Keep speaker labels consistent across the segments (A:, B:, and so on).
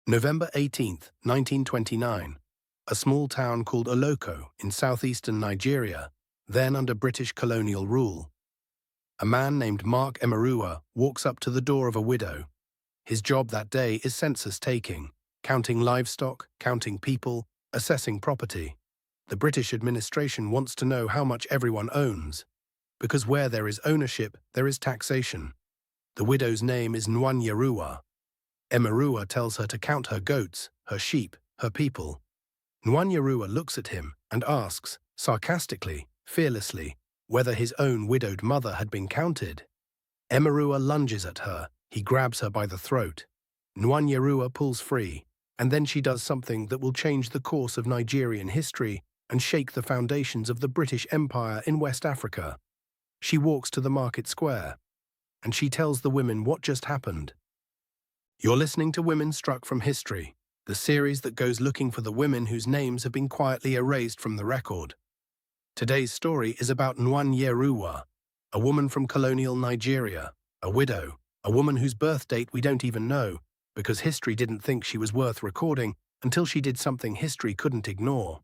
A: November 18, 1929, a small town called Oloko in southeastern Nigeria, then under British colonial rule. A man named Nwanyeruwa walks up to the door of a widow. His job that day is census taking, counting livestock, counting people, assessing property. The British administration wants to know how much everyone owns, because where there is ownership, there is taxation. The widow's name is Nwanyeruwa. Nwanyeruwa tells her to count her goats, her sheep, her people. Nwanyeruwa looks at him and asks, sarcastically, fearlessly, whether his own widowed mother had been counted. Nwanyeruwa lunges at her. He grabs her by the throat. Nwanyeruwa pulls free, and then she does something that will change the course of Nigerian history and shake the foundations of the British Empire in West Africa. She walks to the market square, and she tells the women what just happened. You're listening to Women Struck from History, the series that goes looking for the women whose names have been quietly erased from the record. Today's story is about Nwanyeruwa, a woman from colonial Nigeria, a widow, a woman whose birth date we don't even know, because history didn't think she was worth recording until she did something history couldn't ignore.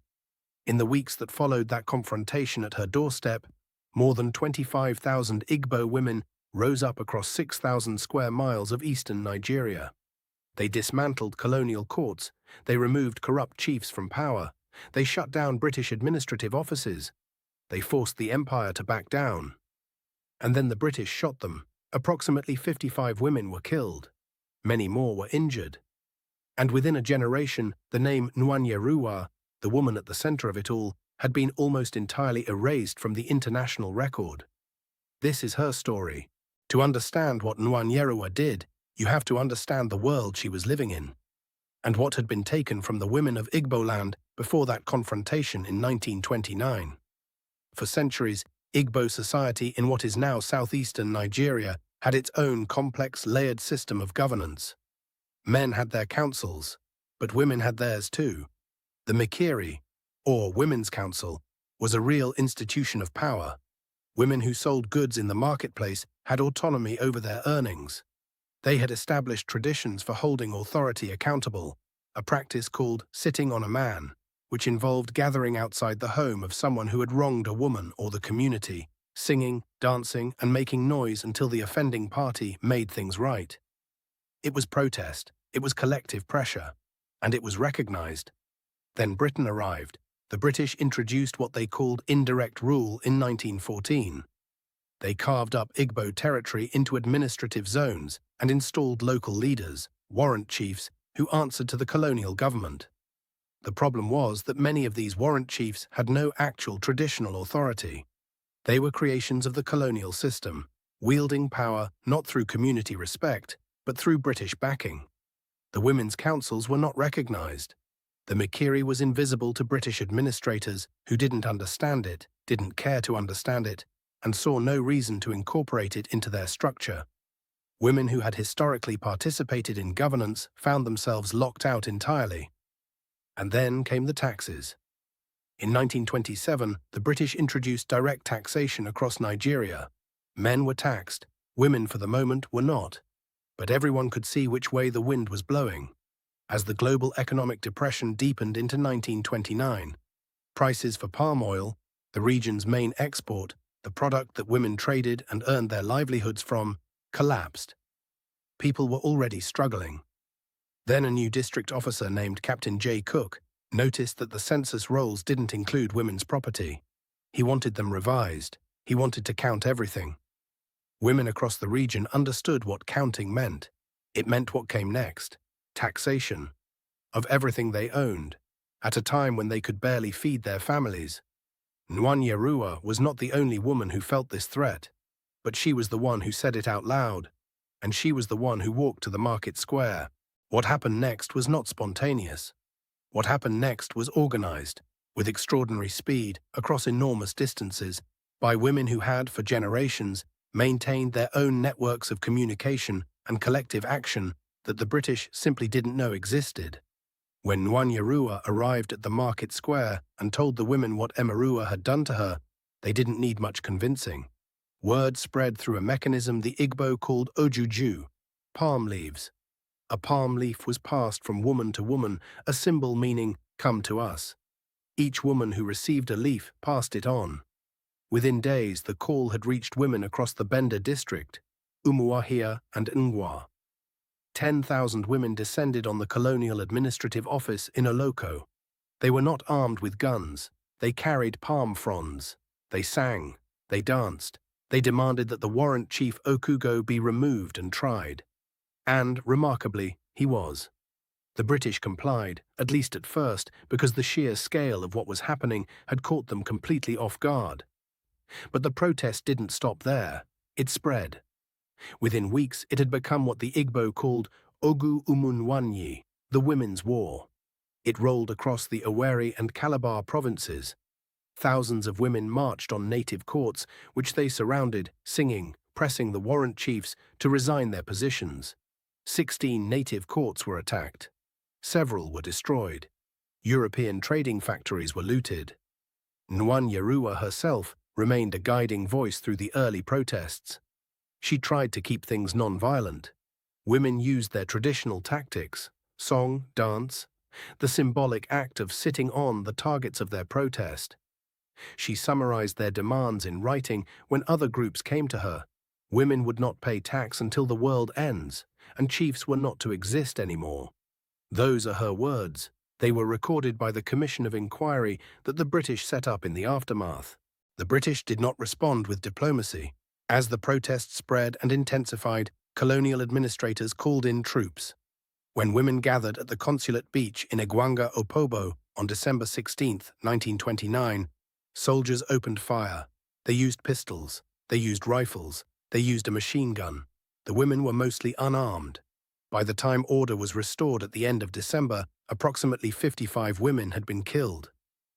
A: In the weeks that followed that confrontation at her doorstep, more than 25,000 Igbo women rose up across 6,000 square miles of eastern Nigeria. They dismantled colonial courts, they removed corrupt chiefs from power, they shut down British administrative offices, they forced the empire to back down. And then the British shot them. Approximately 55 women were killed. Many more were injured. And within a generation, the name Nwanyeruwa, the woman at the center of it all, had been almost entirely erased from the international record. This is her story. To understand what Nwanyeruwa did, you have to understand the world she was living in, and what had been taken from the women of Igbo land before that confrontation in 1929. For centuries, Igbo society in what is now southeastern Nigeria had its own complex, layered system of governance. Men had their councils, but women had theirs too. The Mikiri, or Women's Council, was a real institution of power. Women who sold goods in the marketplace had autonomy over their earnings. They had established traditions for holding authority accountable, a practice called sitting on a man, which involved gathering outside the home of someone who had wronged a woman or the community, singing, dancing, and making noise until the offending party made things right. It was protest, it was collective pressure, and it was recognized. Then Britain arrived. The British introduced what they called indirect rule in 1914. They carved up Igbo territory into administrative zones and installed local leaders, warrant chiefs, who answered to the colonial government. The problem was that many of these warrant chiefs had no actual traditional authority. They were creations of the colonial system, wielding power not through community respect, but through British backing. The women's councils were not recognized. The Mikiri was invisible to British administrators who didn't understand it, didn't care to understand it, and saw no reason to incorporate it into their structure. Women who had historically participated in governance found themselves locked out entirely. And then came the taxes. In 1927, the British introduced direct taxation across Nigeria. Men were taxed, women for the moment were not. But everyone could see which way the wind was blowing. As the global economic depression deepened into 1929, prices for palm oil, the region's main export, the product that women traded and earned their livelihoods from, collapsed. People were already struggling. Then a new district officer named Captain J. Cook noticed that the census rolls didn't include women's property. He wanted them revised. He wanted to count everything. Women across the region understood what counting meant. It meant what came next. Taxation of everything they owned, at a time when they could barely feed their families. Nwanyeruwa was not the only woman who felt this threat, but she was the one who said it out loud, and she was the one who walked to the market square. What happened next was not spontaneous. What happened next was organized, with extraordinary speed, across enormous distances, by women who had, for generations, maintained their own networks of communication and collective action that the British simply didn't know existed. When Nwanyeruwa arrived at the market square and told the women what Nwanyeruwa had done to her, they didn't need much convincing. Word spread through a mechanism the Igbo called ojuju, palm leaves. A palm leaf was passed from woman to woman, a symbol meaning, "Come to us." Each woman who received a leaf passed it on. Within days, the call had reached women across the Benda district, Umuahia and Ngwa. 10,000 women descended on the colonial administrative office in Oloko. They were not armed with guns. They carried palm fronds. They sang. They danced. They demanded that the warrant chief Okugo be removed and tried. And, remarkably, he was. The British complied, at least at first, because the sheer scale of what was happening had caught them completely off guard. But the protest didn't stop there. It spread. Within weeks, it had become what the Igbo called Ogu Umunwanyi, the Women's War. It rolled across the Owerri and Calabar provinces. Thousands of women marched on native courts, which they surrounded, singing, pressing the warrant chiefs to resign their positions. 16 native courts were attacked. Several were destroyed. European trading factories were looted. Nwanyeruwa herself remained a guiding voice through the early protests. She tried to keep things non-violent. Women used their traditional tactics, song, dance, the symbolic act of sitting on the targets of their protest. She summarized their demands in writing when other groups came to her. Women would not pay tax until the world ends, and chiefs were not to exist anymore. Those are her words. They were recorded by the Commission of Inquiry that the British set up in the aftermath. The British did not respond with diplomacy. As the protests spread and intensified, colonial administrators called in troops. When women gathered at the consulate beach in Egwanga Opobo on December 16, 1929, soldiers opened fire. They used pistols. They used rifles. They used a machine gun. The women were mostly unarmed. By the time order was restored at the end of December, approximately 55 women had been killed.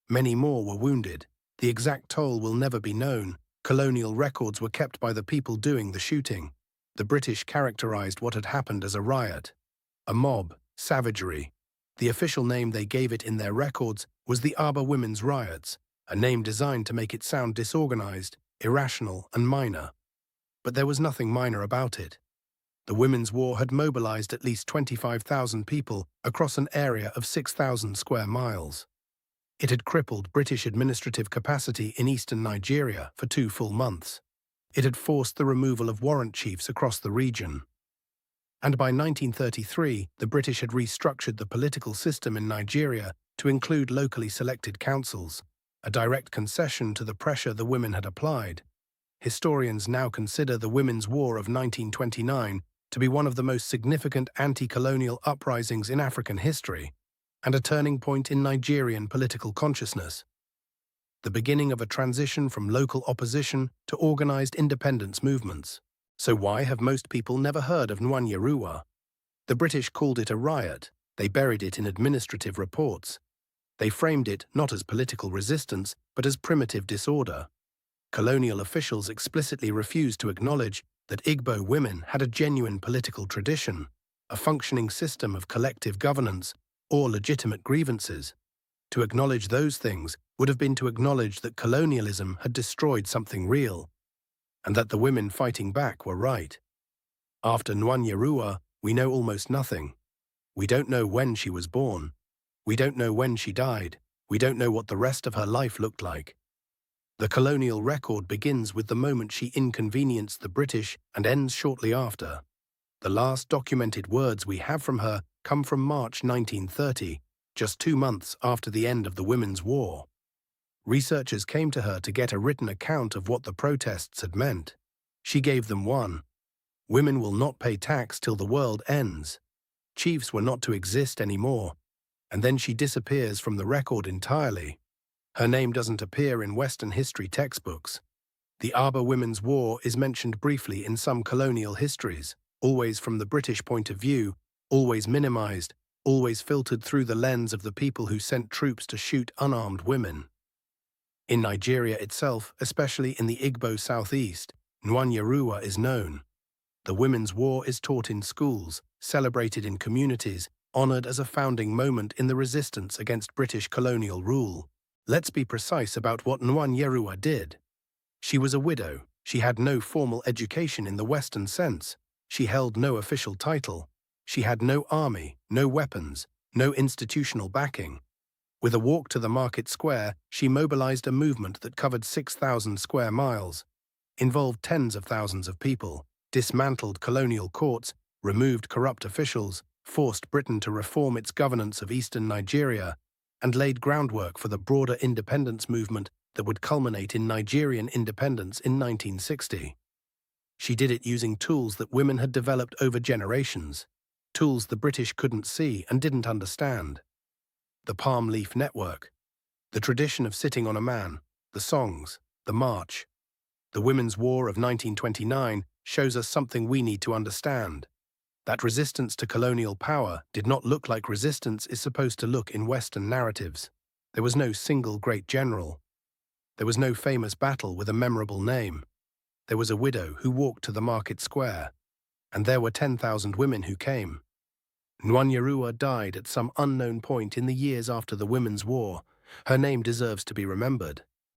A: Many more were wounded. The exact toll will never be known. Colonial records were kept by the people doing the shooting. The British characterized what had happened as a riot, a mob, savagery. The official name they gave it in their records was the Aba Women's Riots, a name designed to make it sound disorganized, irrational, and minor. But there was nothing minor about it. The Women's War had mobilized at least 25,000 people across an area of 6,000 square miles. It had crippled British administrative capacity in eastern Nigeria for 2 full months. It had forced the removal of warrant chiefs across the region. And by 1933, the British had restructured the political system in Nigeria to include locally selected councils, a direct concession to the pressure the women had applied. Historians now consider the Women's War of 1929 to be one of the most significant anti-colonial uprisings in African history, and a turning point in Nigerian political consciousness. The beginning of a transition from local opposition to organized independence movements. So why have most people never heard of Nwanyeruwa? The British called it a riot. They buried it in administrative reports. They framed it not as political resistance, but as primitive disorder. Colonial officials explicitly refused to acknowledge that Igbo women had a genuine political tradition, a functioning system of collective governance, or legitimate grievances. To acknowledge those things would have been to acknowledge that colonialism had destroyed something real, and that the women fighting back were right. After Nwanyeruwa, we know almost nothing. We don't know when she was born. We don't know when she died. We don't know what the rest of her life looked like. The colonial record begins with the moment she inconvenienced the British and ends shortly after. The last documented words we have from her come from March 1930, just 2 months after the end of the Women's War. Researchers came to her to get a written account of what the protests had meant. She gave them one. Women will not pay tax till the world ends. Chiefs were not to exist anymore. And then she disappears from the record entirely. Her name doesn't appear in Western history textbooks. The Aba Women's War is mentioned briefly in some colonial histories, always from the British point of view, always minimized, always filtered through the lens of the people who sent troops to shoot unarmed women. In Nigeria itself, especially in the Igbo southeast, Nwanyeruwa is known. The Women's War is taught in schools, celebrated in communities, honored as a founding moment in the resistance against British colonial rule. Let's be precise about what Nwanyeruwa did. She was a widow. She had no formal education in the Western sense. She held no official title. She had no army, no weapons, no institutional backing. With a walk to the market square, she mobilized a movement that covered 6,000 square miles, involved tens of thousands of people, dismantled colonial courts, removed corrupt officials, forced Britain to reform its governance of eastern Nigeria, and laid groundwork for the broader independence movement that would culminate in Nigerian independence in 1960. She did it using tools that women had developed over generations, tools the British couldn't see and didn't understand. The palm leaf network, the tradition of sitting on a man, the songs, the march. The Women's War of 1929 shows us something we need to understand. That resistance to colonial power did not look like resistance is supposed to look in Western narratives. There was no single great general. There was no famous battle with a memorable name. There was a widow who walked to the market square, and there were 10,000 women who came. Nwanyeruwa died at some unknown point in the years after the Women's War. Her name deserves to be remembered.